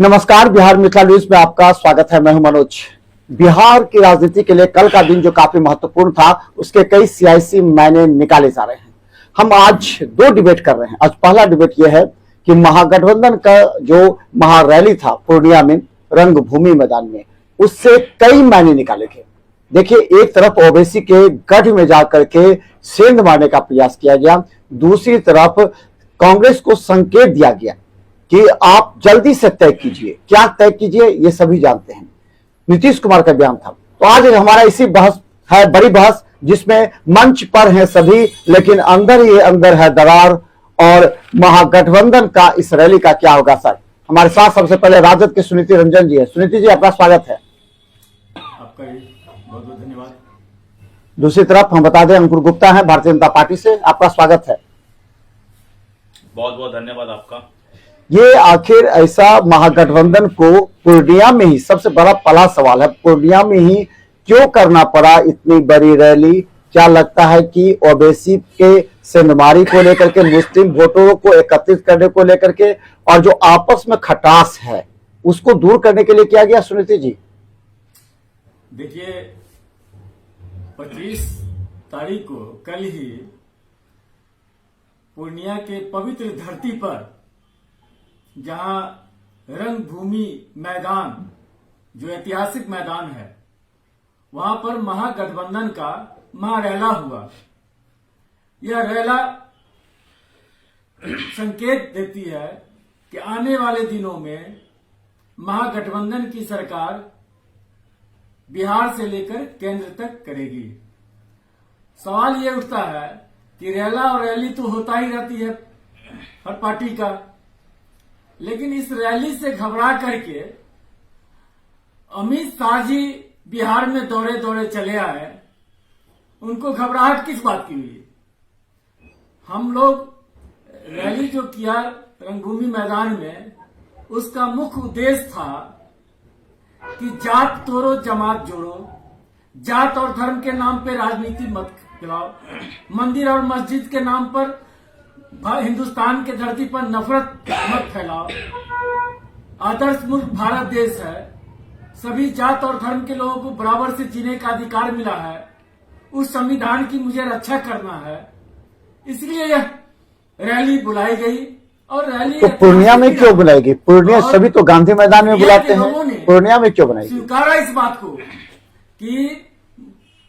नमस्कार, बिहार मिथिला न्यूज में आपका स्वागत है। मैं हूं मनोज। बिहार की राजनीति के लिए कल का दिन जो काफी महत्वपूर्ण था, उसके कई सियासी मायने निकाले जा रहे हैं। हम आज दो डिबेट कर रहे हैं। आज पहला डिबेट यह है कि महागठबंधन का जो महारैली था पूर्णिया में रंगभूमि मैदान में, उससे कई मायने निकाले गए। देखिए, एक तरफ ओवैसी के गढ़ में जाकर के सेंध मारने का प्रयास किया गया, दूसरी तरफ कांग्रेस को संकेत दिया गया कि आप जल्दी से तय कीजिए। क्या तय कीजिए, ये सभी जानते हैं। नीतीश कुमार का बयान था। तो आज हमारा इसी बहस है, बड़ी बहस, जिसमें मंच पर हैं सभी, लेकिन अंदर ही अंदर है दरार। और महागठबंधन का इस रैली का क्या होगा सर? हमारे साथ सबसे पहले राजद के सुनीति रंजन जी है। सुनीति जी, आपका स्वागत है। आपका भी बहुत बहुत धन्यवाद। दूसरी तरफ हम बता दें, अंकुर गुप्ता है भारतीय जनता पार्टी से। आपका स्वागत है। बहुत बहुत धन्यवाद आपका। ये आखिर ऐसा महागठबंधन को पूर्णिया में ही, सबसे बड़ा सवाल है, पूर्णिया में ही क्यों करना पड़ा इतनी बड़ी रैली? क्या लगता है कि ओवैसी के सेंधमारी को लेकर के, मुस्लिम वोटरों को एकत्रित करने को लेकर के, और जो आपस में खटास है उसको दूर करने के लिए किया गया? सुनीति जी, देखिए, 25 तारीख को कल ही पूर्णिया के पवित्र धरती पर, जहां रंगभूमि मैदान जो ऐतिहासिक मैदान है, वहां पर महागठबंधन का महारैला हुआ। यह रैला संकेत देती है कि आने वाले दिनों में महागठबंधन की सरकार बिहार से लेकर केंद्र तक करेगी। सवाल यह उठता है कि रैला और रैली तो होता ही रहती है हर पार्टी का, लेकिन इस रैली से घबरा करके अमित शाह जी बिहार में दौड़े दौड़े चले आए। उनको घबराहट किस बात की हुई? हम लोग रैली जो किया रंगभूमि मैदान में, उसका मुख्य उद्देश्य था कि जात तोड़ो जमात जोड़ो, जात और धर्म के नाम पे राजनीति मत खिलाओ, मंदिर और मस्जिद के नाम पर हिंदुस्तान के धरती पर नफरत मत फैलाओ। आदर्श मुल्क भारत देश है, सभी जात और धर्म के लोगों को बराबर से जीने का अधिकार मिला है। उस संविधान की मुझे रक्षा करना है, इसलिए यह रैली बुलाई गई। और रैली तो पूर्णिया में क्यों बुलाई गई? पूर्णिया सभी तो गांधी मैदान में बुलाते हैं, पूर्णिया में क्यों बनाई? स्वीकारा इस बात को कि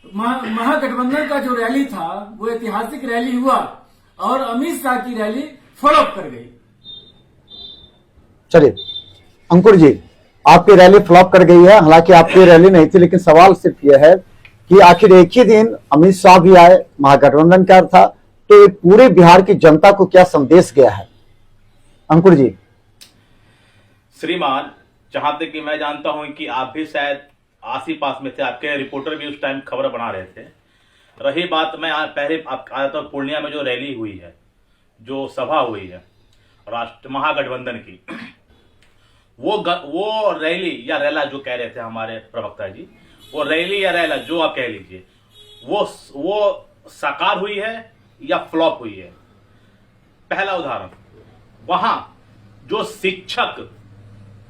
महागठबंधन का जो रैली था वो ऐतिहासिक रैली हुआ और अमित शाह की रैली फ्लॉप कर गई। चलिए अंकुर जी, आपकी रैली फ्लॉप कर गई है। हालांकि आपकी रैली नहीं थी, लेकिन सवाल सिर्फ यह है कि आखिर एक ही दिन अमित शाह भी आए, महागठबंधन का था, तो ये पूरे बिहार की जनता को क्या संदेश गया है? अंकुर जी। श्रीमान, जहां तक कि मैं जानता हूं कि आप भी शायद आस ही पास में थे, आपके रिपोर्टर भी उस टाइम खबर बना रहे थे। रही बात, मैं पहले आया था पूर्णिया में जो रैली हुई है, जो सभा हुई है राष्ट्र महागठबंधन की, वो रैली या रैला जो कह रहे थे हमारे प्रवक्ता जी, वो रैली या रैला जो आप कह लीजिए, वो साकार हुई है या फ्लॉप हुई है? पहला उदाहरण, वहां जो शिक्षक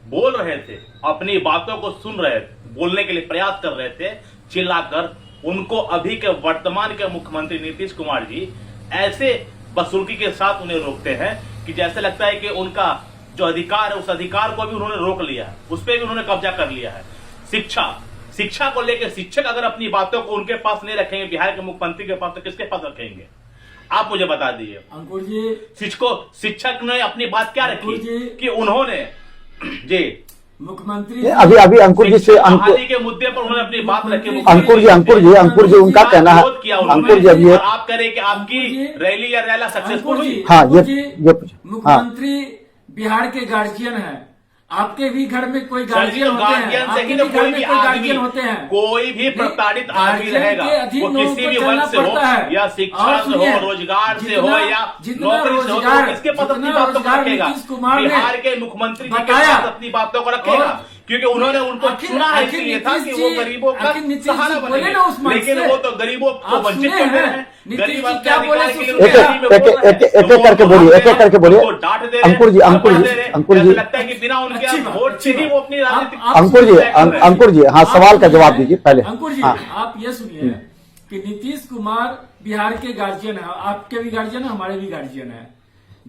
बोल रहे थे, अपनी बातों को सुन रहे थे, बोलने के लिए प्रयास कर रहे थे चिल्लाकर, उनको अभी के वर्तमान के मुख्यमंत्री नीतीश कुमार जी ऐसे बसुल्की के साथ उन्हें रोकते हैं कि जैसे लगता है कि उनका जो अधिकार है, उस अधिकार को भी उन्होंने रोक लिया है, उस पर भी उन्होंने कब्जा कर लिया है। शिक्षा को लेकर शिक्षक अगर अपनी बातों को उनके पास नहीं रखेंगे, बिहार के मुख्यमंत्री के पास, तो किसके पास रखेंगे? आप मुझे बता दीजिए। अंकुर जी, शिक्षक ने अपनी बात क्या रखी कि उन्होंने जी मुख्यमंत्री अभी अंकुर जी से के मुद्दे पर उन्होंने अपनी बात रखी। अंकुर जी उनका कहना है, अंकुर जी अब ये आप करें कि आपकी रैली या रैला सक्सेसफुल हुई? हाँ, मुख्यमंत्री बिहार के गार्जियन है। आपके भी घर में कोई गार्जियन होते हैं, आपके भी घर में कोई गार्जियन होते हैं। कोई भी प्रताड़ित आदमी रहेगा, वो किसी भी वर्ग से हो, या शिक्षा से हो, रोजगार से हो, या नौकरी से हो, तो किसके पास अपनी बातों को रखेगा? बिहार के मुख्यमंत्री जी के पास अपनी बातों को रखेगा, क्योंकि उन्होंने उनको चुना है, इसलिए था कि वो गरीबों का सहारा बनेंगे। लेकिन वो तो गरीबों को वंचित कर रहे हैं, गरीब एक एक करके बोलिए, एक एक करके बोलिए। अंकुर जी लगता है कि बिना उनके वोट से ही वो अपनी राजनीतिक अंकुर जी, हाँ, सवाल का जवाब दीजिए पहले। अंकुर जी, आप ये सुनिए कि नीतीश कुमार बिहार के गार्जियन है, आपके भी गार्जियन है, हमारे भी गार्जियन है।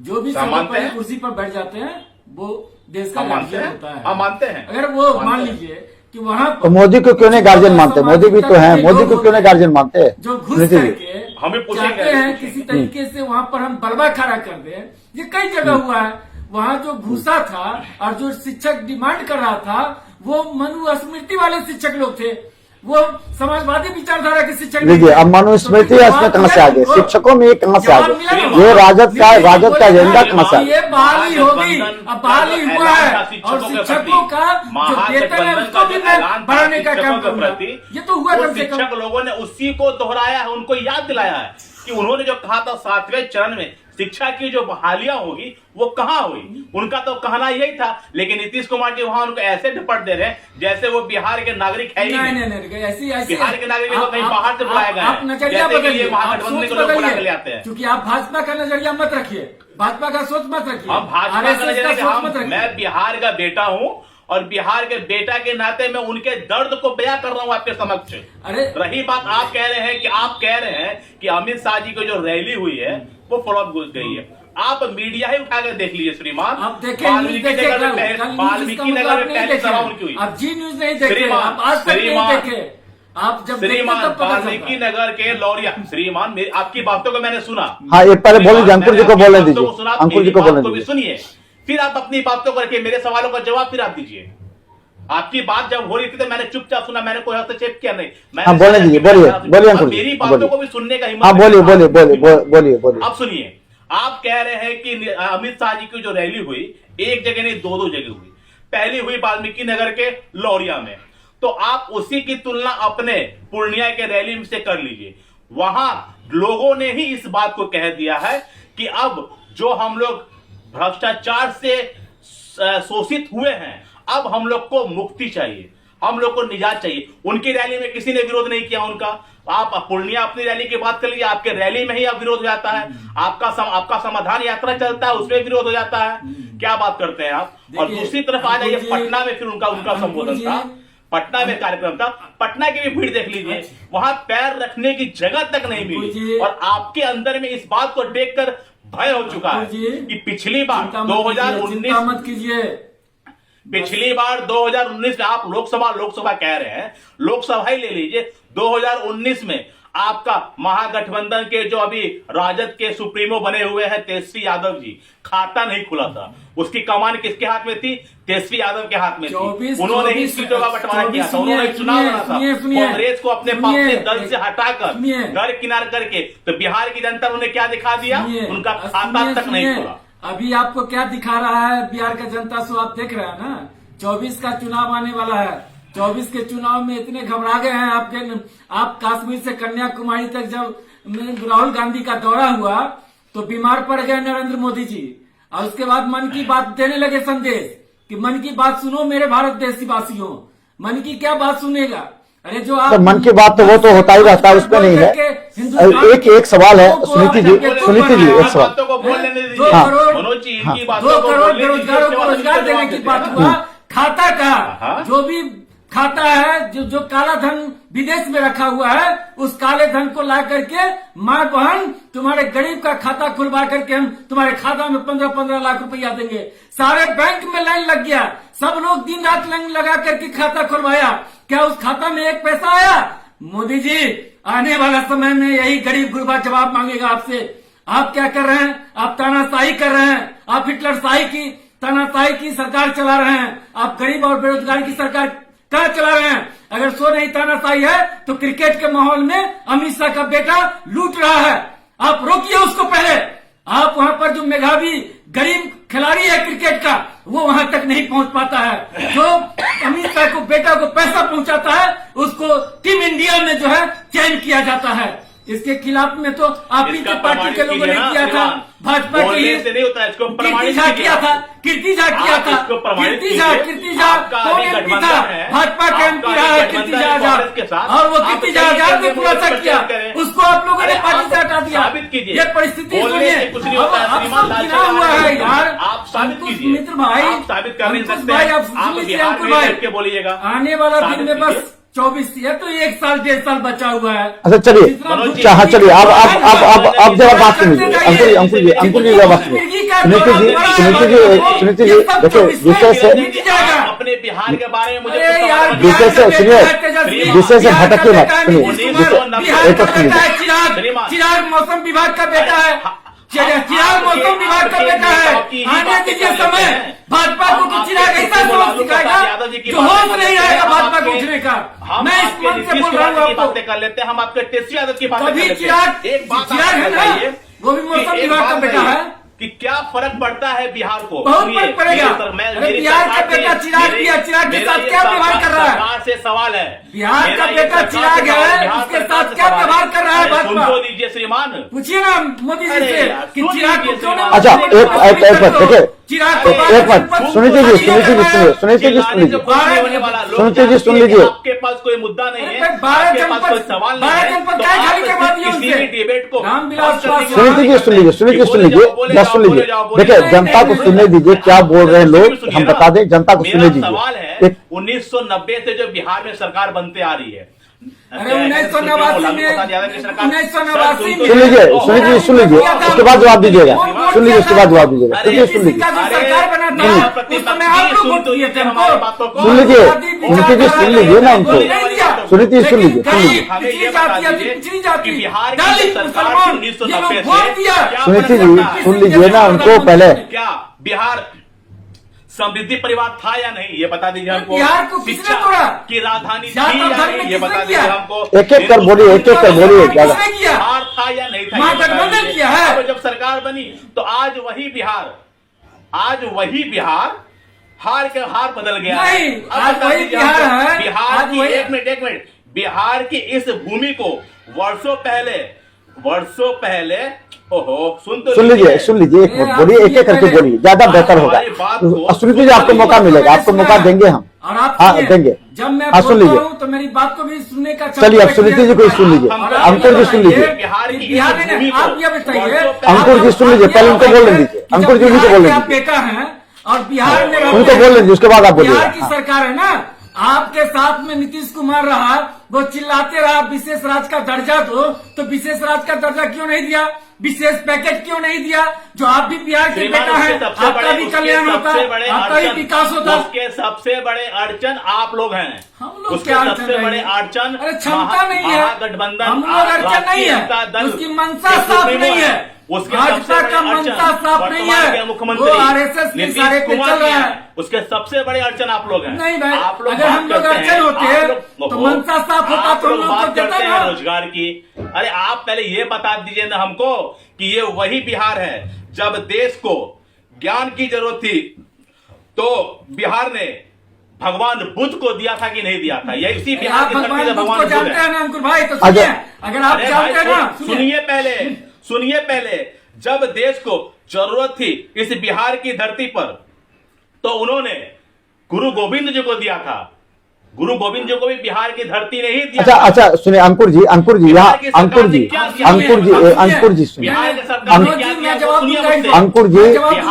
जो भी सभापति कुर्सी पर बैठ जाते हैं वो देश का गार्जियन होता है, हम मानते हैं। अगर वो मान लीजिए कि वहाँ तो मोदी को क्यों नहीं गार्जियन मानते? मोदी भी तो है, मोदी को क्यों नहीं गार्जियन मानते? जो घुस करके हमें चाहते हैं किसी तरीके से वहाँ पर हम बलवा खड़ा कर दें, ये कई जगह हुआ है। वहाँ जो घुसा था और जो शिक्षक डिमांड कर रहा था वो मनुस्मृति वाले शिक्षक लोग थे, वो समाजवादी विचारधारा के शिक्षक। देखिए, अब मनुस्मृति इसमें कहाँ से आ गए? शिक्षकों में कहाँ से आ गए? ये राजद का एजेंडा कहाँ से? ये बहाली होगी, अब बहाली हुआ है और शिक्षकों का जो वेतन है उसको भी मैं बढ़ाने का काम करूंगा। ये तो हुआ कम से कम। शिक्षक लोगों ने उसी को दोहराया है, उनको याद दिलाया है कि उन्होंने जो कहा था 7वें चरण में शिक्षा की जो बहालियां होगी वो कहाँ हुई, उनका तो कहना यही था। लेकिन नीतीश कुमार जी वहां उनको ऐसे ढपट दे रहे हैं जैसे वो बिहार के नागरिक है ही नहीं। ऐसी बिहार के नागरिक को कहीं बाहर से बुलाया गया है, नजरिया बदलिए, महागठबंधन को लोग बुला के ले आते हैं। क्योंकि आप भाजपा का नजरिया मत रखिए, भाजपा का सोच मत रखिए। हम भाजपा का नजरिया, मैं बिहार का बेटा हूँ और बिहार के बेटा के नाते मैं उनके दर्द को बयां कर रहा हूं आपके समक्ष। अरे रही बात आप कह रहे हैं कि अमित शाह जी की जो रैली हुई है वो फ्लॉप गई है। आप मीडिया ही उठा कर देख लीजिए श्रीमान, वाल्मीकि नगर में पहले सभा उनकी हुई। आप जी न्यूज नहीं देखे, आप आज तक नहीं देखे। आप जब श्रीमान वाल्मीकि नगर के लौरिया, श्रीमान आपकी बातों को मैंने सुना। हाँ, ये पहले बोल दीजिए, अंकुर जी को बोलने दीजिए, अंकुर जी को बोलने दीजिए, सुनिए, फिर आप अपनी बातों करके मेरे सवालों का जवाब फिर आप दीजिए। आपकी बात जब हो रही थी तो मैंने चुपचाप सुना, मैंने कोई हस्तक्षेप किया नहीं। हाँ, बोलने दीजिए, बोलिए अंकुर जी, मेरी बातों को भी सुनने का हिम्मत। हाँ, बोलिए। अब सुनिए, आप कह रहे हैं कि अमित शाह जी की जो रैली हुई एक जगह नहीं दो जगह हुई। पहली हुई वाल्मीकि नगर के लौरिया में, तो आप उसी की तुलना अपने पूर्णिया के रैली से कर लीजिए। वहां लोगों ने ही इस बात को कह दिया है कि अब जो हम लोग भ्रष्टाचार से शोषित हुए हैं, अब हम लोग को मुक्ति चाहिए, हम लोग को निजात चाहिए। उनकी रैली में किसी ने विरोध नहीं किया उनका। आप पूर्णिया अपनी रैली की बात कर लीजिए, आपके रैली में ही अब विरोध हो जाता है। आपका समाधान यात्रा चलता है, उसमें विरोध हो जाता है। क्या बात करते हैं आप। और दूसरी तरफ आ जाइए पटना में, फिर उनका संबोधन था, पटना में कार्यक्रम था। पटना की भी भीड़ देख लीजिए, वहां पैर रखने की जगह तक नहीं मिली। और आपके अंदर में इस बात को देखकर भय हो चुका है कि पिछली बार 2019 मत कीजिए, पिछली बार 2019 में आप लोकसभा कह रहे हैं, लोकसभा ही ले लीजिए। 2019 में आपका महागठबंधन के जो अभी राजद के सुप्रीमो बने हुए हैं तेजस्वी यादव जी, खाता नहीं खुला था। उसकी कमान किसके हाथ में थी? तेजस्वी यादव के हाथ में थी। उन्होंने ही सीटों का बंटवारा किया था, उन्होंने चुनाव लड़ा था। कांग्रेस को अपने पास से दल से हटाकर दरकिनार करके, तो बिहार की जनता ने क्या दिखा दिया? उनका खाता तक नहीं खुला। अभी आपको क्या दिखा रहा है बिहार का जनता, सो आप देख रहे हैं ना। 24 का चुनाव आने वाला है। 24 के चुनाव में इतने घबरा गए हैं आप कश्मीर से कन्याकुमारी तक जब राहुल गांधी का दौरा हुआ तो बीमार पड़ गए नरेंद्र मोदी जी, और उसके बाद मन की बात देने लगे संदेश कि मन की बात सुनो मेरे भारत देशवासियों। मन की क्या बात सुनेगा? अरे जो आप तो मन की बात तो वो तो होता ही रहता है, उसमें नहीं है। एक सवाल है सुनीति जी, एक सवाल। 2 करोड़ बेरोजगारों को रोजगार देने की बात हुआ। खाता का जो भी खाता है, जो काला धन विदेश में रखा हुआ है, उस काले धन को ला करके माँ बहन तुम्हारे गरीब का खाता खुलवा करके हम तुम्हारे खाता में 15-15 लाख रुपया देंगे। सारे बैंक में लाइन लग गया, सब लोग दिन रात लाइन लगा करके खाता खुलवाया। क्या उस खाता में एक पैसा आया? मोदी जी, आने वाला समय में यही गरीब गुरबा जवाब मांगेगा आपसे। आप क्या कर रहे हैं? आप तानाशाही कर रहे हैं, आप हिटलरशाही की तानाशाही की सरकार चला रहे हैं। आप गरीब और बेरोजगार की सरकार कहाँ चला रहे हैं? अगर सो नहीं तानाशाही है तो क्रिकेट के माहौल में अमित शाह का बेटा लूट रहा है, आप रोकिए उसको पहले। आप वहां पर जो मेधावी गरीब खिलाड़ी है क्रिकेट का, वो वहां तक नहीं पहुंच पाता है। जो अमित शाह को बेटा को पैसा पहुंचाता है उसको टीम इंडिया में जो है चयन किया जाता है। इसके खिलाफ में तो आप ही इसका के पार्टी के प्रमाणित लोगों ने कीजिए किया ना, था, श्रीमान। भाजपा के बोलने ही से नहीं होता, इसको कीर्ति प्रमाणित झा कीजिए किया आप। था, कीर्ति झा किया आप था, इसको प्रमाणित कीर्ति झा कीजिए। आपका कौन अभी एमपी था? गठबंधन है, भाजपा का आपका एमपी रहा है अभी कीर्ति गठबंधन झा है कांग्रेस के साथ। और वो आप कीर्ति कहीं झा ने कहीं खुलासा प्रचार किया, करें। उसको आप लोगों ने अरे पार्टी से आप हटा दिया। साबित कीजिए। ये परिस्थिति बोलने सुनिए, से कुछ नहीं होता है, अब श्रीमान सब लाल गिरा हुआ है चौहान, यार। आप साबित अंकुश कीजिए। मित्र भाई, आप साबित कर नहीं अंकुश सकते भाई, हैं। आप आप सुन लीजिए बिहार अंकुश में भाई, बैठ के बोलिएगा। आने वाला दिन साबित में बस कीजिए। 24 है तो 1 साल 1.5 साल बचा हुआ है। अच्छा चलिए, जितना हाँ चलिए, अब जरा बात सुनिए, अंकुर जी जरा बात सुनिए। सुनीति जी देखिए, विषय से अपने बिहार के बारे में मुझे अरे कुछ यार, समझ विषय से सुनिए, विषय से बिहार का भटकिए मत, बेटा है सुनिए, नीतीश कुमार, बिहार एक का बात सुनिए। बेटा है चिराग मौसम विभाग का बेटा है, चिराग मौसम विभाग का बेटा है। आने दीजिए समय, भाजपा को तो चिराग ऐसा सोच सिखाएगा जो होश नहीं आएगा भाजपा को उठने का। मैं इस मंच से बोल रहा हूँ आपको, बातें कर लेते हैं, हम आपके तेजस्वी यादव की बातें कर कभी लेते हैं। चिराग है ना, वो भी मौसम विभाग का बेटा है। कि क्या फर्क पड़ता है बिहार को? बहुत सुनिए, फर्क पड़ेगा। मेरी अरे बिहार का बेटा चिराग भी है, चिराग के साथ क्या व्यवहार कर रहा है? सरकार से सवाल है, बिहार मेरा का ये बेटा सरकार से चिराग सवाल है, बिहार उसके सरकार साथ से क्या सवाल व्यवहार कर रहा है अरे भाजपा? सुन तो लीजिए श्रीमान, पूछिए ना मोदी जी अरे से यार, कि सुन चिराग को लीजिए क्यों श्रीमान। नहीं अच्छा, एक मिनट देखिए, चिराग को एक मिनट, सुनीति जी सुन लीजिए, सुनीति जी सुन लीजिए। आपके पास कोई मुद्दा नहीं है, अरे 12 आपके पास कोई जनपद, सवाल 12 नहीं है, जनपद तो क्या आप खाली करवा दिए किसी उनसे? भी डिबेट को रामविलास बंद करने की सुनीति जी सुन लीजिए, सुनीति जी सुन लीजिए, बस सुन लीजिए। देखिए, जनता को सुनने दीजिए, क्या बोल रहे हैं लोग, हम बता दें, जनता को सुनने मेरा सवाल दीजिए। है, 1990 से जो बिहार में सरकार बनते आ रही है, अरे 1989 में, 1989 में सुन लीजिए, सुनीति जी सुन लीजिए, उसके बाद जवाब दीजिएगा, सुन लीजिए, उसके बाद जवाब दीजिएगा, सुनिए, सुन लीजिए, सरकार बना था उस समय आप लोग वोट किए थे हमको। सुन लीजिए, सुनीति जी सुन लीजिए ना उनको, सुनीति जी सुन लीजिए, सुन लीजिए, हमें ये बता दीजिए कि बिहार की सरकार 1990 से सुनीति जी सुन लीजिए ना उनको पहले। क्या बिहार समृद्धि परिवार था या नहीं, ये बता दीजिए हमको। बिहार को किसने शिक्षा तोड़ा? की राजधानी थी जात या और धर्म नहीं, में ये बता किसने दीजिए किया? हमको। एक एक कर बोलिए, एक एक कर बोलिए, ज्यादा। किसने किया? बिहार था या नहीं था, ये बता महागठबंधन दीजिए। किया है। अब जब सरकार बनी तो आज वही बिहार हार बदल गया है। नहीं, अब आज बता वही दीजिए बिहार हमको, है। बिहार आज की वही- एक मिनट बिहार की इस भूमि को वर्षों पहले ओहो सुन लीजिए, एक मिनट बोलिए, एक एक करके बोलिए, ज्यादा बेहतर होगा। सुनीति जी आपको मौका मिलेगा, आपको मौका देंगे हम, और आप हाँ सुनिए, देंगे। जब मैं हाँ सुन बोलता लीजिए, हूं तो मेरी बात को भी सुनने का चलिए अब सुनीति जी को ही सुन लीजिए, अंकुर जी सुन लीजिए, बिहार की बिहार इस में भूमि आप ये को बताइए, अंकुर जी सुन लीजिए, पहले उनको बोलने दीजिए, अंकुर जी उन्हीं को बोलने आप दीजिए, बेटा हैं और बिहार में रहते उनको हैं। बोलने दीजिए, उसके बाद आप बोलिएगा। बिहार की सरकार है ना, आपके साथ में नीतीश कुमार रहा, वो चिल्लाते रहा विशेष राज्य का दर्जा दो, तो विशेष राज्य का दर्जा क्यों नहीं दिया? विशेष पैकेज क्यों नहीं दिया? जो आप भी बिहार के बेटा है, आपका भी कल्याण होता, आपका भी विकास होता। उसके सबसे बड़े अड़चन आप लोग हैं। हम लोग उसके क्या अड़चन सबसे बड़े नहीं? अड़चन अरे क्षमता नहीं है, महागठबंधन, हम लोग अड़चन नहीं है, जनता दल उसकी मंशा के साफ सुप्रीमो नहीं है, उसके भाजपा सबसे बड़े का अड़चन मंशा साफ नहीं वर्तमान के है, मुख्यमंत्री वो आरएसएस के नीतीश सारे पे कुमार चल रहा जी है। हैं। उसके सबसे बड़े अड़चन आप लोग हैं। नहीं भाई, आप लोग अगर हम बात लोग करते अड़चन हैं, होते आप हैं लोग- तो मंशा साफ होता आप तो हम लोग लोग को बात करते देता हैं ना। रोजगार की। अरे आप पहले ये बता दीजिए ना हमको कि ये वही बिहार है जब देश को ज्ञान की जरूरत थी तो बिहार ने भगवान बुद्ध को दिया था कि नहीं दिया था? ये इसी बिहार आप की धरती भगवान से बुद्ध भगवान को बुद्ध जानते है। हैं ना अंकुर भाई, तो सुनिए, अगर आप अरे जानते हैं भाई, ना, सुनिए पहले जब देश को जरूरत थी इस बिहार की धरती पर तो उन्होंने गुरु गोविंद जी को दिया था। गुरु गोविंद जी को भी बिहार की धरती ने ही दिया। अच्छा सुनिए अंकुर जी यहाँ अंकुर जी सुनिए, बिहार की सरकार ने क्या दिया? सुनिए मुझसे। अंकुर जी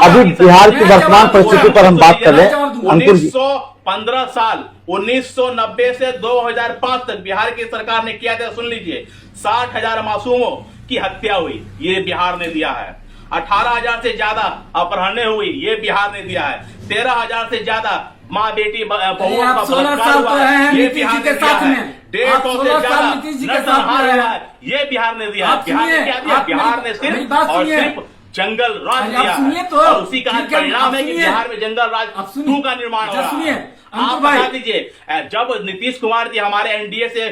अभी बिहार की वर्तमान परिस्थिति पर हम बात कर रहे हैं। अंकुर जी 15 साल 1990 से 2005 तक बिहार की सरकार ने किया था, सुन लीजिए, 60,000 मासूमों की हत्या हुई, ये बिहार ने दिया है। 18,000 से ज्यादा अपहरणें हुई, ये बिहार ने दिया है। 13,000 से ज्यादा माँ बेटी बहुओं आप का 16 बलात्कार साल तो हुआ रहे हैं है, ये नीतीश बिहार जी के ने दिया साथ है। में। 150 आप से 16 साल ज्यादा नीतीश जी के नरसंहार साथ में हुआ रहे। है, ये बिहार ने दिया है। आप बिहार ने सुनिए, क्या दिया? आप बिहार ने मेरी बात सिर्फ और सुनिए। सिर्फ जंगल राज अरे आप दिया सुनिए है तो, और उसी का ठीक है, परिणाम आप है कि सुनिए। बिहार में जंगल राज आप सुनिए। 2 का निर्माण हो अच्छा, रहा सुनिए, है। अंकुर आप भाई। बता दीजिए, जब नीतीश कुमार जी हमारे एनडीए से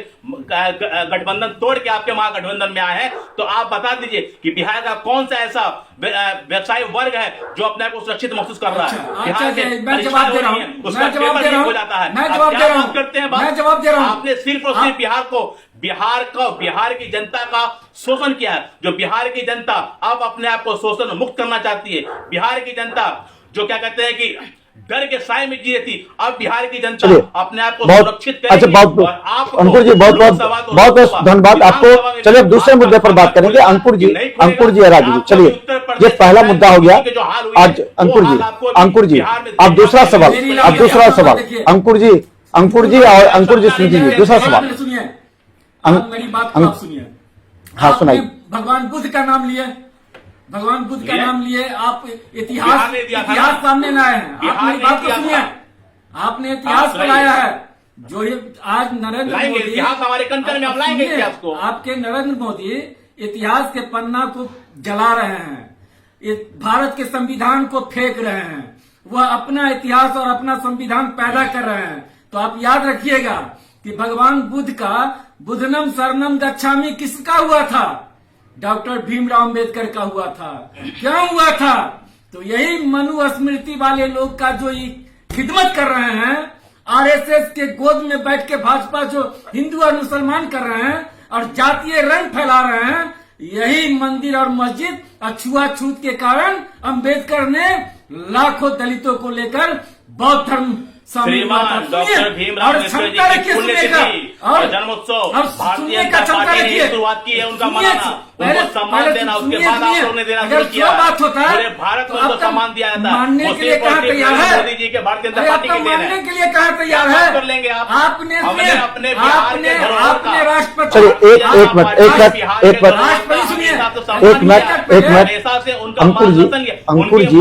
गठबंधन तोड़ के आपके महागठबंधन में आए हैं तो आप बता दीजिए कि बिहार का कौन सा ऐसा व्यवसायी वर्ग है जो अपने आप को सुरक्षित महसूस कर रहा है? बिहार में मैं जवाब दे रहा हूँ, उसका पेपर लीक हो जाता है। मैं आप जवाब क्या दे रहा बात हूँ, करते हैं? मैं जवाब दे रहा हूँ। आपने सिर्फ और सिर्फ बिहार को बिहार की जनता का शोषण किया है। जो बिहार की जनता अब अपने आप को शोषण मुक्त करना चाहती है। बिहार की जनता जो क्या कहते हैं कि डर के साए में जी रही थी, अब बिहार की जनता अपने आप को सुरक्षित करेगी। अच्छा, बहुत अंकुर जी, बहुत धन्यवाद आपको। चलिए अब दूसरे मुद्दे पर बात करेंगे। अंकुर जी राजू जी, चलिए ये पहला मुद्दा हो गया आज। अंकुर जी अब दूसरा सवाल अंकुर जी और अंकुर जी सुनिए जी दूसरा सवाल। सुनिए, मेरी बात को आप सुनिए। हाँ सुनाइए। भगवान बुद्ध का नाम लिए, भगवान बुद्ध का नाम लिए आप इतिहास सामने लाए हैं। आप मेरी बात को सुनिए, आपने इतिहास बनाया है। जो ये आज नरेंद्र मोदी, इतिहास हमारे कंट्री में हम लाएंगे इतिहास को। आपके नरेंद्र मोदी इतिहास के पन्ना को जला रहे हैं, भारत के संविधान को फेंक रहे हैं। वह अपना इतिहास और अपना संविधान पैदा कर रहे हैं। तो आप याद रखिएगा कि भगवान बुद्ध का बुद्धनम शरणम गच्छामि किसका हुआ था? डॉक्टर भीमराव अंबेडकर का हुआ था। क्यों हुआ था? तो यही मनु स्मृति वाले लोग का जो ये खिदमत कर रहे हैं, आरएसएस के गोद में बैठ के भाजपा जो हिंदू और मुसलमान कर रहे हैं और जातीय रंग फैला रहे हैं, यही मंदिर और मस्जिद अछूआछूत के कारण अंबेडकर ने लाखों दलितों को लेकर बौद्ध धर्म श्रीमान डॉक्टर भीमराव अम्बेडकर जी की पुण्यतिथि और जन्मोत्सव भारतीय जनता पार्टी ने शुरुआत की है उनका मनाना, उनको सम्मान देना, उसके बाद आप लोगों ने देना शुरू किया। पूरे भारत में उनको सम्मान दिया जाता है। वो सिर्फ मोदी जी के भारतीय जनता पार्टी की देन है। के लिए कहाँ तैयार है? कर लेंगे आप। आपने अपने बिहार के धरोहर का राष्ट्रपति, चलिए एक मिनट अंकुर जी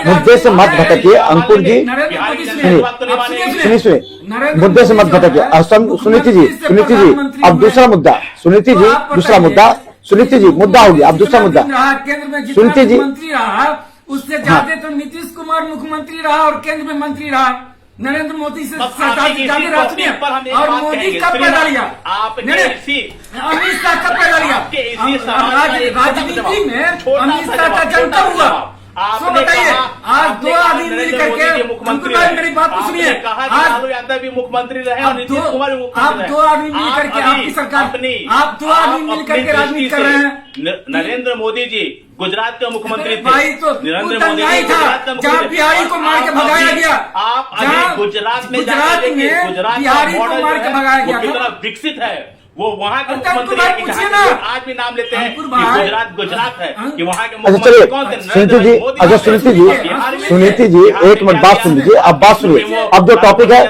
मुद्दे से मत भटकिए। अंकुर जी सुनिए, मुद्दे से मत भटकिए। सुनीति जी अब दूसरा मुद्दा। सुनीति जी दूसरा मुद्दा। सुनीति जी मुद्दा हो गया, अब दूसरा मुद्दा। केंद्र में सुनीति जी मंत्री रहा, उससे ज्यादा तो नीतीश कुमार मुख्यमंत्री रहा और केंद्र में मंत्री रहा। नरेंद्र मोदी से ज्यादा राजनीति। और मोदी कब पैदा लिया? अमित शाह कब पैदा लिया? राजनीति में अमित शाह का जन्म कब हुआ? सो बताइए, आज दो आदमी मिल करके मुख्यमंत्री, मेरी बात को सुनिए, आज लालू यादव भी मुख्यमंत्री रहे और नीतीश कुमार भी मुख्यमंत्री आप दो आदमी मिल करके आपकी सरकार, आप दो आदमी मिल करके राजनीति कर रहे हैं। नरेंद्र मोदी जी गुजरात के मुख्यमंत्री थे। भाई तो नरेंद्र मोदी जी था जहाँ बिहारी को मार के भगाया गया। आप अभी गुजरात में बिहारी को मार के भगाया गया, कितना विकसित है वो वहाँ के मुख्यमंत्री आज भी नाम लेते हैं कि गुजरात है कि वहाँ के मुख्यमंत्री कौन थे? सुनीति जी, अच्छा सुनीति जी एक मिनट बात सुन लीजिए। अब बात सुनिए, अब जो टॉपिक है,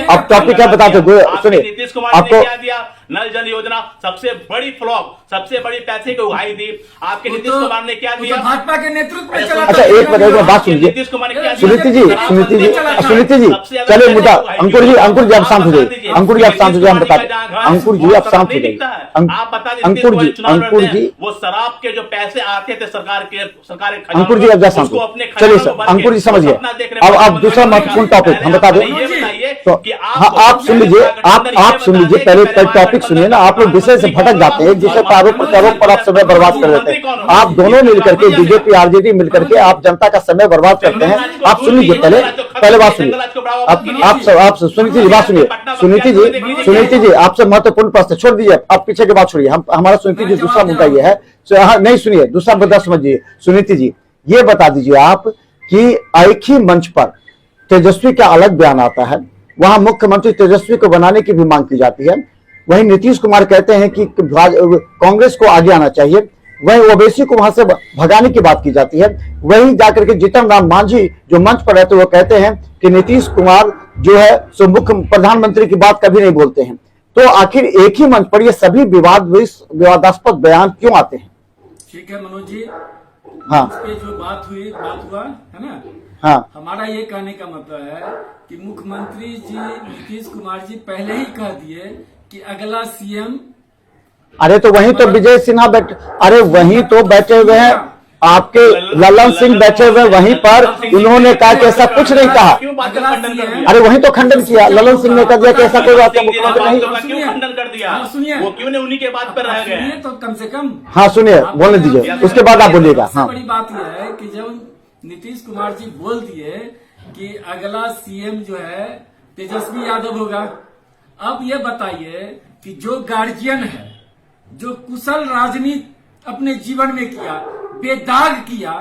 अब टॉपिक है बताते सुनिए। नीतीश कुमार ने क्या दिया? नल जल योजना सबसे बड़ी फ्लॉप, सबसे बड़ी पैसे की उगाही दी। आपके नीतीश कुमार ने क्या दिया? भाजपा के नेतृत्व में चला। अच्छा एक मिनट बात सुन लीजिए। नीतीश कुमार ने क्या? सुनीति जी चलिए मुद्दा। अंकुर जी आप शांत हो जाइए। अंकुर जी आप शांत हो जाइए, हम बता दें। अंकुर जी आप शांत हो जाइए। आप बता दीजिए अंकुर जी वो शराब के जो पैसे आते थे सरकार अंकुर जी अब जा शांत हो। चलिए सर अंकुर जी समझिए। अब दूसरा महत्वपूर्ण टॉपिक हम बता दें। हाँ आप सुन लीजिए, आप सुन लीजिए, पहले टॉपिक सुनिए ना। आप लोग विषय से भटक जाते हैं, जिसे आरोप प्रत्यारोप पर आप समय बर्बाद कर देते हैं। आप दोनों मिलकर के बीजेपी आरजेडी मिलकर के आप जनता का समय बर्बाद करते हैं। आप सुन लीजिए, पहले बात सुनिए। आप सुनीति जी बात सुनिए। सुनीति जी आपसे महत्वपूर्ण प्रश्न छोड़ दीजिए, आप पीछे की बात छोड़िए। हमारा सुनीति जी दूसरा मुद्दा ये है, नहीं सुनिए दूसरा मुद्दा समझिए। सुनीति जी ये बता दीजिए आप कि एक ही मंच पर तेजस्वी का अलग बयान आता है, वहां मुख्यमंत्री तेजस्वी को बनाने की भी मांग की जाती है। वहीं नीतीश कुमार कहते हैं कि कांग्रेस को आगे आना चाहिए। वहीं ओवैसी को वहां से भगाने की बात की जाती है। वहीं जाकर के जीतन राम मांझी जो मंच पर रहते वो कहते हैं कि नीतीश कुमार जो है सो मुख्य प्रधानमंत्री की बात कभी नहीं बोलते हैं। तो आखिर एक ही मंच पर ये सभी विवादास्पद बयान क्यों आते हैं? ठीक है मनोज जी, हाँ पे जो बात हुआ है ना, हाँ हमारा ये कहने का मतलब है कि मुख्यमंत्री जी नीतीश कुमार जी पहले ही कह दिए कि अगला सीएम। अरे तो वहीं तो विजय सिन्हा वहीं तो बैठे हुए हैं, आपके ललन सिंह बैठे हुए वहीं पर। उन्होंने कहा कि ऐसा कुछ नहीं कहा। अरे वहीं तो खंडन किया, ललन सिंह ने कह दिया कि ऐसा कोई बात मुख्यमंत्री नहीं। क्यों खंडन कर दिया? सुनिए, वो क्यों ने उन्हीं के बात पर रह गए? तो कम से कम हाँ सुनिए, बोलने दीजिए, उसके बाद आप बोलिएगा। हाँ बड़ी बात यह है कि जब नीतीश कुमार जी बोल दिए कि अगला सीएम जो है तेजस्वी यादव होगा, अब ये बताइए कि जो गार्जियन है, जो कुशल राजनीति अपने जीवन में किया, बेदाग किया,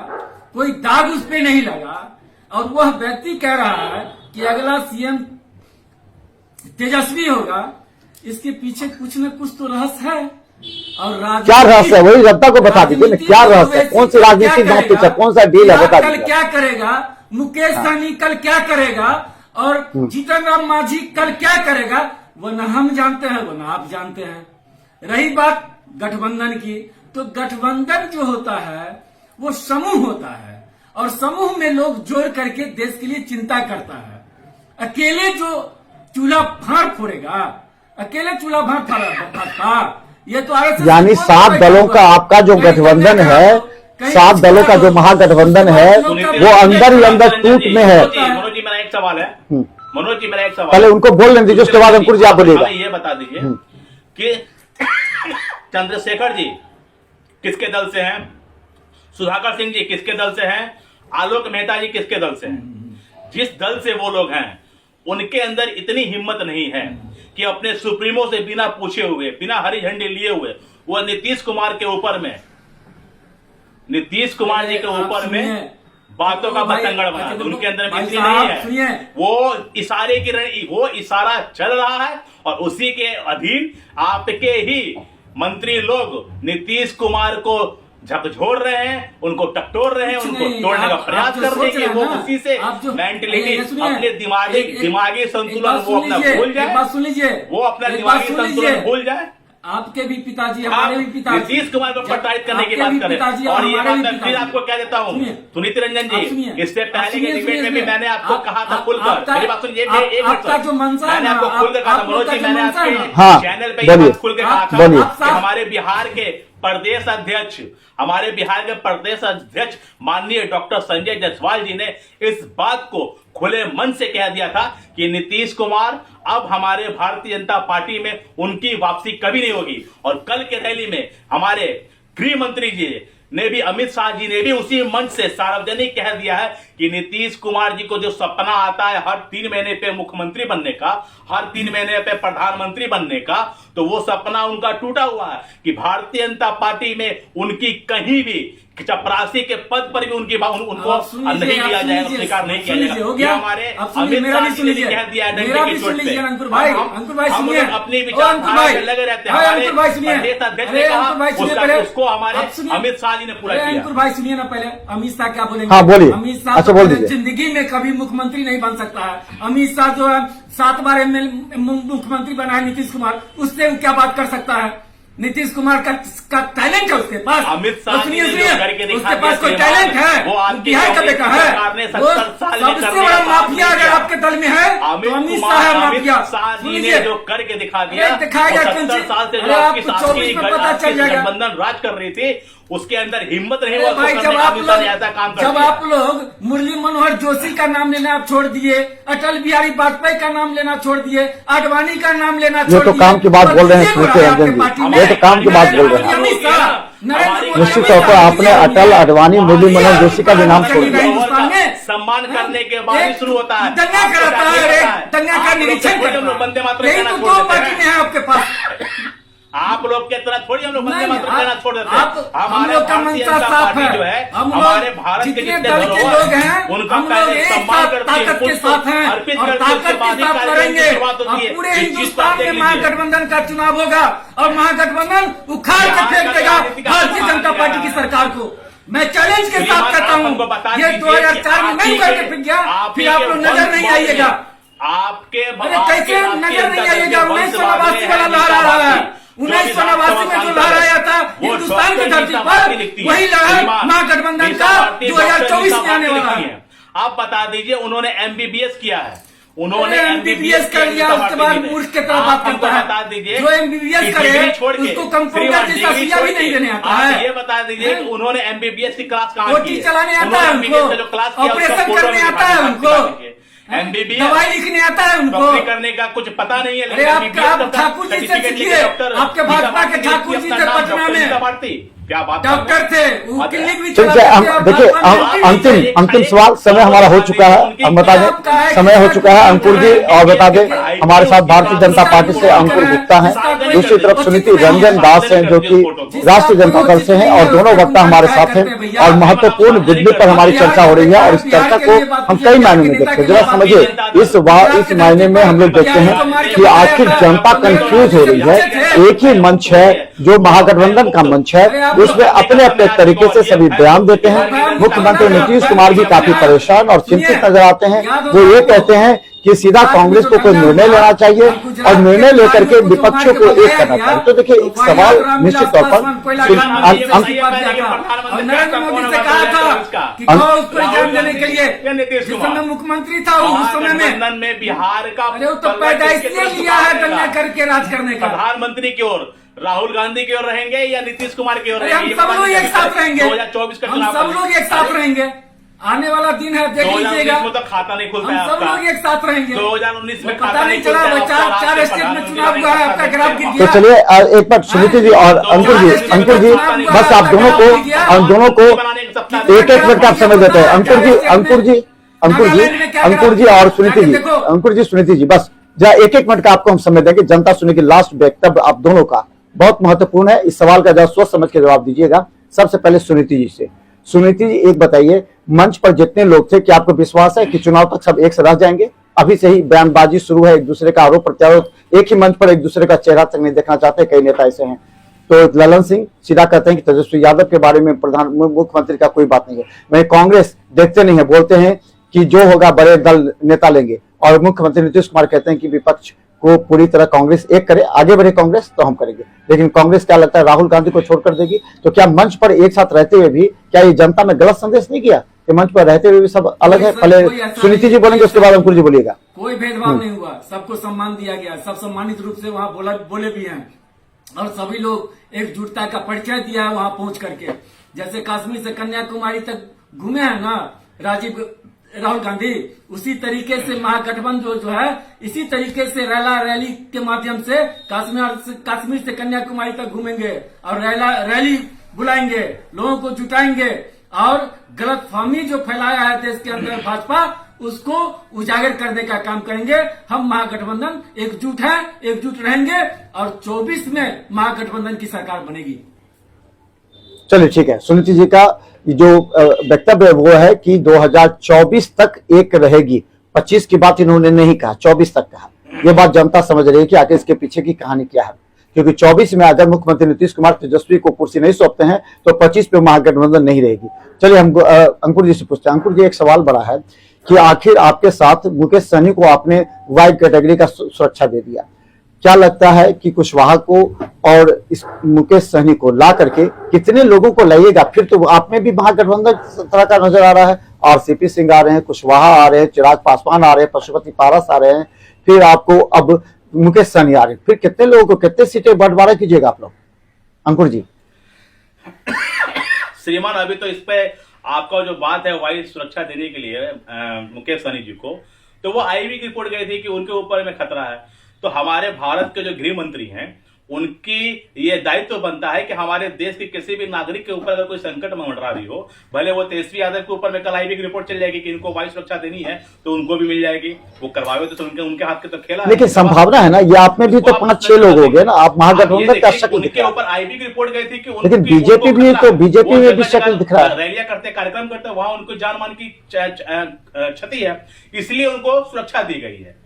कोई दाग उस पे नहीं लगा, और वह व्यक्ति कह रहा है कि अगला सीएम तेजस्वी होगा, इसके पीछे कुछ न कुछ तो रहस्य है। और क्या रहस्य है वही जनता को बता दीजिए ना, क्या रहस्य है, कौन सी राजनीतिक बात पीछे, कौन सा डील है, बता कल दीजिए। क्या करेगा मुकेश सहनी, कल क्या करेगा, और जीतन राम मांझी कल क्या करेगा, वो न हम जानते हैं, वो न आप जानते हैं। रही बात गठबंधन की, तो गठबंधन जो होता है वो समूह होता है, और समूह में लोग जोड़ करके देश के लिए चिंता करता है। अकेले जो चूल्हा फाड़ फोड़ेगा, अकेले चूल्हा फाड़ता, ये तो यानी 7 दलों का आपका जो गठबंधन है, 7 दलों का जो महागठबंधन है, वो अंदर ही अंदर टूट में है। मनोज जी, मेरा एक सवाल है, मनोज जी मेरा एक सवाल पहले है। उनको बोल लेने दीजिए, उसके बाद अंकुर जी आप बोलिएगा। हमें ये बता दीजिए कि चंद्रशेखर जी किसके दल से हैं, सुधाकर सिंह जी किसके दल से हैं, आलोक मेहता जी किसके दल से हैं। जिस दल से वो लोग हैं, उनके अंदर इतनी हिम्मत नहीं है कि अपने सुप्रीमो से बिना पूछे हुए, बिना हरी झंडी लिए हुए, वो नीतीश कुमार के ऊपर में, नीतीश कुमार जी के ऊपर में बातों का बतंगड़ बना। उनके अंदर भी इतनी नहीं है, वो इशारे की, वो इशारा चल रहा है, और उसी के अधीन आपके ही मंत्री लोग नीतीश कुमार को झकझोर रहे हैं, उनको टटोर रहे हैं, उनको तोड़ने का प्रयास कर रहे हैं कि वो उसी से मेंटलिटी, अपने दिमागी संतुलन वो अपना भूल जाए, बात सुन लीजिए, वो अपना दिमागी संतुलन भूल जाए। आपके भी पिताजी, हमारे भी पिताजी नीतीश कुमार को प्रताड़ित करने की बात करें, और ये बात मैं फिर आपको कह देता हूँ सुनीति रंजन जी, इससे पहले के डिबेट में भी मैंने आपको कहा था खुलकर, मेरी बात सुनिए, आपका जो मनसा, मैंने आपको खुलकर कहा था मनोज जी, मैंने आपके हाँ, चैनल पे ये बात खुल के कहा था कि हमारे बिहार के प्रदेश अध्यक्ष, हमारे बिहार के प्रदेश अध्यक्ष माननीय डॉक्टर संजय जायसवाल जी ने इस बात को खुले मन से कह दिया था कि नीतीश कुमार अब हमारे भारतीय जनता पार्टी में उनकी वापसी कभी नहीं होगी। और कल के रैली में हमारे गृह मंत्री जी ने भी, अमित शाह जी ने भी उसी मंच से सार्वजनिक कह दिया है कि नीतीश कुमार जी को जो सपना आता है हर 3 महीने पे मुख्यमंत्री बनने का, हर 3 महीने पे प्रधानमंत्री बनने का, तो वो सपना उनका टूटा हुआ है कि भारतीय जनता पार्टी में उनकी कहीं भी चपरासी के पद पर भी उनको नहीं लिया जाएगा, स्वीकार नहीं किया जाएगा। हमारे अमित शाह जी ने कह दिया है डंडे की चोट पे। अंकुर भाई हम लोग अपनी विचारधारा में लगे रहते हैं। हमारे प्रदेश अध्यक्ष ने कहा, उसको हमारे अमित शाह जी ने पूरा किया। अंकुर भाई सुनिए ना, पहले अमित शाह क्या बोलेंगे? हाँ बोलिए। अमित शाह अच्छा बोल दीजिए। जिंदगी में कभी मुख्यमंत्री नहीं बन सकता है। अमित शाह जो है 7 बार मुख्यमंत्री बना है नीतीश कुमार, उससे क्या बात कर सकता है? नीतीश कुमार का टैलेंट है उसके पास। अमित शाह जी ने जो करके दिखा उसके पास कोई टैलेंट है, वो आपके बिहार का बेटा है। सबसे बड़ा माफिया अगर आपके दल में है तो अमित शाह है माफिया। जी ने जो करके दिखा दिया, दिखाएगा 70 साल से जो आपकी साथी गठबंधन राज कर रही थी, उसके अंदर हिम्मत नहीं हुआ भाई। जब आप लोग मुरली मनोहर जोशी का नाम लेना आप छोड़ दिए, अटल बिहारी वाजपेयी का नाम लेना छोड़ दिए, आडवाणी का नाम लेना छोड़ दिए, ये तो काम की बात बोल रहे हैं सुनीति रंजन जी, ये तो काम की बात बोल रहे हैं। निश्चित तौर पर आपने अटल, आडवाणी, मुरली मनोहर जोशी का भी नाम छोड़ दिया। सम्मान करने के बाद ही शुरू होता है, दंगा कराता है, दंगा का निरीक्षण करता है। वंदे मातरम यही तो 2 पार्टी में है आपके पास। आप लोग के तरह थोड़ी हम लोग वंदे मातरम कहना छोड़ देते हैं। हम लोग का मंशा साफ है, जो है हम हमारे भारत के जितने जितने दल के लोग हैं, उनका हम लोग पहले एक सम्मान साथ करते हैं, ताकत के साथ हैं और ताकत के साथ लड़ेंगे। और पूरे हिंदुस्तान में महागठबंधन का चुनाव होगा और महागठबंधन उखाड़ के फेंक देगा भारतीय जनता पार्टी की सरकार को। मैं चैलेंज के साथ कहता हूँ, ये 2004 में नहीं करके फेंक गया, फिर आप लोग नजर नहीं आइएगा। आपके कैसे नजर नहीं आइएगा? 1989 वाला लहर आ रहा है, 1989 में जो लहर आया था हिंदुस्तान की धरती पर, वही लहर महागठबंधन का 2024 में आने वाला है। आप बता दीजिए, उन्होंने MBBS किया है, उन्होंने MBBS कर लिया, उसके बाद मूर्ख के तरह बात करता है। बता दीजिए, जो MBBS करे उसको कंप्यूटर जैसा सिया भी नहीं देने आता है। ये बता दीजिए कि उन्होंने MBBS की क्लास कहाँ की? रोटी चलाने आता है उनको, ऑपरेशन करने आता है उनको, MBBS दवाई लिखने आता है उनको, नौकरी करने का कुछ पता नहीं है। अरे आप ठाकुर जी से सीखिए, आपके भाजपा के ठाकुर जी थे पटना में, क्या बात डॉक्टर थे, वो क्लिनिक भी ठीक है, हम देखिए अंतिम सवाल, समय हमारा हो चुका है, हम बता दें समय हो चुका है। अंकुर जी और बता दें, हमारे साथ भारतीय जनता पार्टी से अंकुर गुप्ता हैं, दूसरी तरफ सुनीति रंजन दास हैं जो कि राष्ट्रीय जनता दल से हैं, और दोनों वक्ता हमारे साथ हैं और महत्वपूर्ण मुद्दे पर हमारी चर्चा हो रही है। और इस चर्चा को हम कई मायनों में देखते हैं। जरा समझिए, इस मायने में हम लोग देखते हैं कि आखिर जनता कंफ्यूज हो रही है। एक ही मंच है जो महागठबंधन का मंच है, उसमें अपने अपने तरीके से सभी बयान देते हैं। मुख्यमंत्री नीतीश कुमार भी काफी परेशान और चिंतित नजर आते हैं। वो ये कहते हैं कि सीधा कांग्रेस को कोई निर्णय लेना चाहिए और निर्णय लेकर के विपक्षों को एक करना चाहिए। तो देखिए, एक सवाल निश्चित तौर पर नरेंद्र मोदी से कहा था कि उसको एग्जाम देने के लिए, जिस समय मुख्यमंत्री था उस समय में बिहार का तो पैदा इसलिए लिया है डंडा करके राज करने का। प्रधानमंत्री की ओर राहुल गांधी की ओर रहेंगे या नीतीश कुमार की ओर हम रहेंगे? सब लोग एक साथ रहेंगे, 2024 का हम सब लोग एक साथ रहेंगे। आने वाला दिन है, देख लीजिएगा। तो खाता नहीं खुलता है हम सब लोग एक साथ रहेंगे। 2019 में पता नहीं चला, चार स्टेट में चुनाव हुआ है, आपका ग्राफ गिर तो गया। चलिए एक बार सुनीति जी और अंकुर जी बस आप दोनों को एक मिनट का आप समय देते हैं। अंकुर जी और सुनीति जी बस जरा एक मिनट का आपको हम समय देंगे। जनता सुनेगी लास्ट वक्तव्य आप दोनों का बहुत महत्वपूर्ण है। इस सवाल का जरा सोच समझ के जवाब दीजिएगा। सबसे पहले सुनीति जी से। सुनीति जी एक बताइए, मंच पर जितने लोग थे, क्या आपको विश्वास है कि चुनाव तक सब एक से रह जाएंगे? अभी से ही बयानबाजी शुरू है, एक दूसरे का आरोप प्रत्यारोप, एक ही मंच पर एक दूसरे का चेहरा तक नहीं देखना चाहते, कई नेता ऐसे हैं। तो ललन सिंह सीधा कहते हैं कि तेजस्वी यादव के बारे में मुख्यमंत्री का कोई बात नहीं है। वहीं कांग्रेस देखते नहीं है, बोलते हैं कि जो होगा बड़े दल नेता लेंगे, और मुख्यमंत्री नीतीश कुमार कहते हैं कि विपक्ष को पूरी तरह कांग्रेस एक करे, आगे बढ़े कांग्रेस तो हम करेंगे। लेकिन कांग्रेस क्या लगता है राहुल गांधी को छोड़कर देगी? तो क्या मंच पर एक साथ रहते हुए भी क्या ये जनता में गलत संदेश नहीं किया कि मंच पर रहते हुए भी सब अलग है? पहले सुनीति जी बोलेंगे, उसके बाद अंकुर जी बोलिएगा। कोई भेदभाव नहीं हुआ, सबको सम्मान दिया गया, सब सम्मानित रूप से वहाँ बोले भी हैं, और सभी लोग एकजुटता का परिचय दिया है वहाँ पहुंच करके। जैसे कश्मीर से कन्याकुमारी तक घूमे हैं ना राहुल गांधी, उसी तरीके से महागठबंधन जो है इसी तरीके से रैली के माध्यम से कश्मीर से कन्याकुमारी तक घूमेंगे और रैली बुलाएंगे, लोगों को जुटाएंगे, और गलतफहमी जो फैलाया है देश के अंदर भाजपा, उसको उजागर करने का काम करेंगे। हम महागठबंधन एकजुट है, एकजुट रहेंगे, और 24 में महागठबंधन की सरकार बनेगी। चलिए ठीक है, सुनीति जी का जो वक्तव्य वो है कि 2024 तक एक रहेगी। 25 की बात इन्होंने नहीं कहा, 24 तक कहा। ये बात जनता समझ रही है कि आगे इसके पीछे की कहानी क्या है, क्योंकि 24 में अगर मुख्यमंत्री नीतीश कुमार तेजस्वी को कुर्सी नहीं सौंपते हैं तो 25 पे महागठबंधन नहीं रहेगी। चलिए हम अंकुर जी से पूछते हैं। अंकुर जी, एक सवाल बड़ा है कि आखिर आपके साथ मुकेश सहनी को आपने वाई कैटेगरी का सुरक्षा दे दिया, क्या लगता है कि कुशवाहा को और इस मुकेश सहनी को ला करके कितने लोगों को लाइएगा? फिर तो आप में भी महागठबंधन तरह का नजर आ रहा है। आरसीपी सिंह आ रहे हैं, कुशवाहा आ रहे हैं, चिराग पासवान आ रहे हैं, पशुपति पारस आ रहे हैं, फिर आपको अब मुकेश सहनी आ रहे हैं। फिर कितने लोगों को कितने सीटें बंटवारा कीजिएगा आप लोग? अंकुर जी। श्रीमान, अभी तो इस पे आपका जो बात है वाई सुरक्षा देने के लिए मुकेश सहनी जी को, तो वो आईबी की रिपोर्ट गई थी कि उनके ऊपर में खतरा है। तो हमारे भारत के जो गृह मंत्री हैं, उनकी ये दायित्व बनता है कि हमारे देश के किसी भी नागरिक के ऊपर अगर कोई संकट मंडरा रही हो, भले वो तेजस्वी यादव के ऊपर में कल आईबी की रिपोर्ट चल जाएगी कि इनको वायु सुरक्षा देनी है, तो उनको भी मिल जाएगी। वो करवावे तो उनके हाथ के तो खेला। लेकिन संभावना है ना, ये आप में भी तो 5-6 लोग हो गए ना, आप महागठबंधन का शक्ल उनके ऊपर आईबी की रिपोर्ट गई थी कि लेकिन बीजेपी भी तो बीजेपी में भी शक्ल दिख रहा है। रैलियां करते, कार्यक्रम करते, वहां उनको जान मान की क्षति है, इसलिए उनको सुरक्षा दी गई है।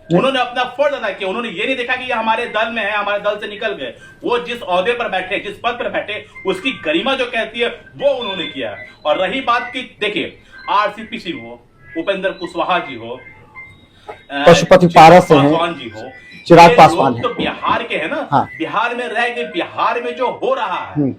उन्होंने अपना फर्ज अदा किया। उन्होंने ये नहीं देखा कि ये हमारे दल में है, हमारे दल से निकल गए। वो जिस ओहदे पर बैठे, जिस पद पर बैठे, उसकी गरिमा जो कहती है वो उन्होंने किया। और रही बात की, देखिए आरसीपी सिंह हो, उपेंद्र कुशवाहा जी हो, पशुपति पारस जी हो, चिराग पासवान तो बिहार के हैं ना। हाँ। बिहार में रह गए, बिहार में जो हो रहा है,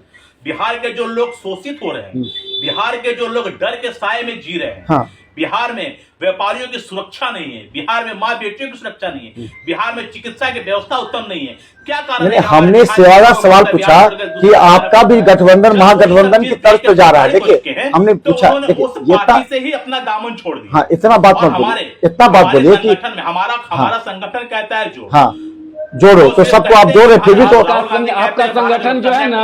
बिहार के जो लोग शोषित हो रहे हैं, बिहार के जो लोग डर के साए में जी रहे हैं, हाँ। बिहार में व्यापारियों की सुरक्षा नहीं है, बिहार में मां बेटियों की सुरक्षा नहीं है, बिहार में चिकित्सा की व्यवस्था उत्तम नहीं है। क्या कारण है? हमने सेवादा सवाल पूछा कि आपका भी गठबंधन महागठबंधन की तरफ पे जा रहा है। देखिए हमने पूछा, ये पार्टी से ही अपना दामन छोड़ दिया। हाँ, इतना बात मत बोलिए, इतना बात बोलिए कि हमारा संगठन कहता है जो, हाँ, जोड़ो, तो सबको आप जोड़ रहे, फिर भी तो आपका संगठन जो है ना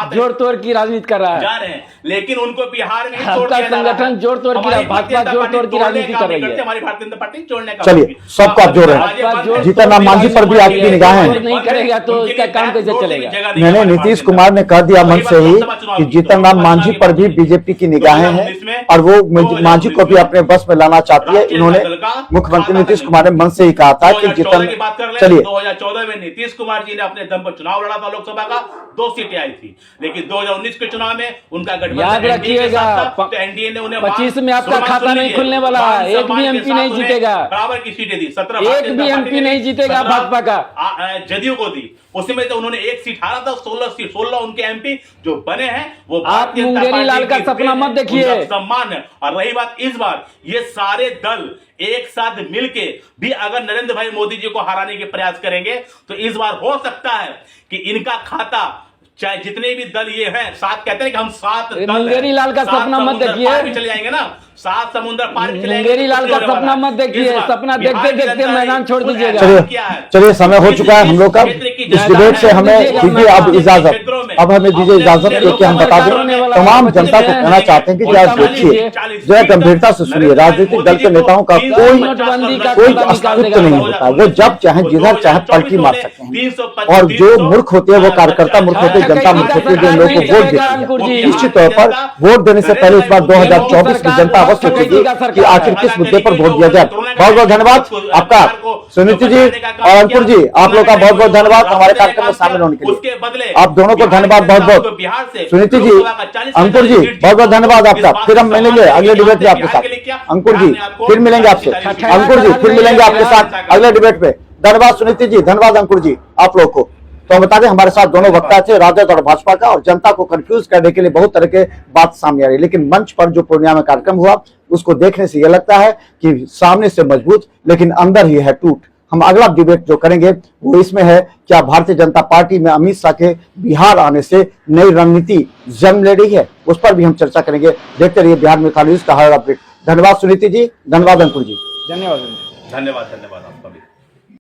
जोड़ तोड़ की राजनीति कर रहा जा है। रहे हैं, लेकिन उनको बिहार में ही छोड़ आपका दिया जा रहा है। संगठन जोड़ तोड़ की हमारी भाजपा जोड़ तोड़ की राजनीति कर रही है। हमारी भारतीय जनता पार्टी जोड़ने का चलिए, सबको आप जोड़ रहे हैं। जीतन राम मांझी पर भी आपकी निगाहें हैं। नहीं करेगा तो इसका काम कैसे चलेगा? मैंने नीतीश कुमार ने कह दिया मंच से ही कि जीतन राम मांझी पर भी बीजेपी की निगाहें हैं और वो मांझी को भी अपने बस में लाना चाहती है। इन्होंने मुख्यमंत्री नीतीश कुमार ने मंच से ही कहा था कि जीतन, चलिए 2014 में नीतीश कुमार जी ने अपने दम पर चुनाव लड़ा था, लोकसभा का 2 सीटें आई थी, लेकिन 2019 के चुनाव में उनका गठबंधन याद रखिएगा, तो एनडीए ने उन्हें 25 में आपका खाता नहीं खुलने वाला है, एक भी एमपी नहीं जीतेगा, बराबर की सीटें दी, 17 एक भी एमपी नहीं जीतेगा भाजपा का, जदयू को दी। उसमें तो उन्होंने एक सीट हारा था, 16 उनके एमपी जो बने हैं वो आप मुंगेरी लाल का सपना मत देखिए। सम्मान है। और रही बात इस बार, ये सारे दल एक साथ मिलके भी अगर नरेंद्र भाई मोदी जी को हराने के प्रयास करेंगे तो इस बार हो सकता है कि इनका खाता, चाहे जितने भी दल ये हैं, साथ कहते हैं कि हम 7 दल मुंगेरी लाल का सपना मत देखिए, चले जाएंगे ना, 7 समुद्र पार चले जाएंगे। मुंगेरी लाल का सपना मत देखिए, सपना देखते देखते मैदान छोड़ दीजिएगा। चलिए समय हो चुका है हम लोग का, इस डिबेट से हमें दीजिए अब इजाजत, अब हमें दीजिए इजाजत कि हम बता दें तमाम जनता को कहना चाहते हैं कि जरा देखिए, जरा गंभीरता से सुनिए, राजनीतिक दल के नेताओं का कोई अस्तित्व नहीं होता, वो जब चाहे जिधर चाहे पलटी मार सकते हैं, और जो मूर्ख होते हैं वो कार्यकर्ता मूर्ख होते हैं, जनता मूर्ख होती है जो लोगों को वोट देती है। निश्चित तौर पर वोट देने से पहले इस बार 2024 की जनता अवश्य सोचेगी कि आखिर किस मुद्दे पर वोट दिया जाए। बहुत बहुत धन्यवाद आपका सुनीति जी और अंकुर जी, आप लोग का बहुत बहुत धन्यवाद हमारे कार्यक्रम में शामिल होने के लिए। आप दोनों को धन्यवाद बहुत बहुत। सुनीति जी, अंकुर जी, बहुत बहुत धन्यवाद आपका। फिर हम मिलेंगे अगले डिबेट में आपके साथ। अंकुर जी फिर मिलेंगे आपसे, अंकुर जी फिर मिलेंगे आपके साथ अगले डिबेट में। धन्यवाद सुनीति जी, धन्यवाद अंकुर जी आप लोग को। तो हम बता दें हमारे साथ दोनों वक्ता थे, राजद और भाजपा का, और जनता को कंफ्यूज करने के लिए बहुत तरह के बात सामने आ रही है, लेकिन मंच पर जो पूर्णिया में कार्यक्रम हुआ उसको देखने से यह लगता है कि सामने से मजबूत लेकिन अंदर ही है टूट। हम अगला डिबेट जो करेंगे वो इसमें है, क्या भारतीय जनता पार्टी में अमित शाह के बिहार आने से नई रणनीति जन्म ले रही है, उस पर भी हम चर्चा करेंगे। देखते रहिए बिहार में खाली न्यूज का हर अपडेट। धन्यवाद सुनीति जी, धन्यवाद अंकुर जी, धन्यवाद। धन्यवाद।